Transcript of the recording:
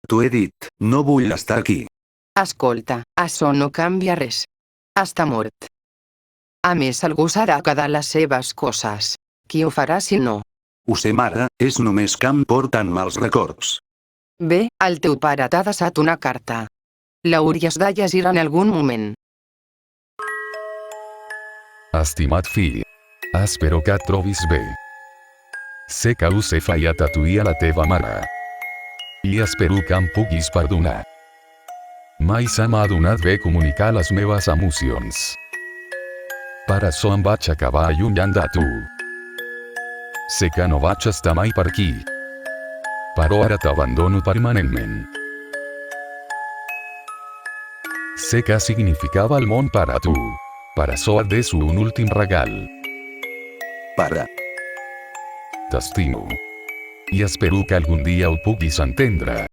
T'ho he dit, no vull estar aquí. Escolta, açò no canvia res. Està mort. A més algú s'ha quedar les seves coses. Qui ho farà si no? Ho sé mare, és només que em porten mals records. Bé, el teu pare t'ha deixat una carta. L'hauries de llegir en algun moment. Estimat fill, espero que et trobis bé. Sé que us he fallat a tu i a la teva mare. I espero que em puguis perdonar. Mai se m'ha donat bé comunicar les meves emocions. Per això em vaig acabar allunyant de tu. Sé que no vaig estar mai per aquí. Però ara t'abandono permanentment. Sé que significava el món per a tu. Per això et deixo un últim regal. Pare. T'estimo. I espero que algun dia ho puguis entendre.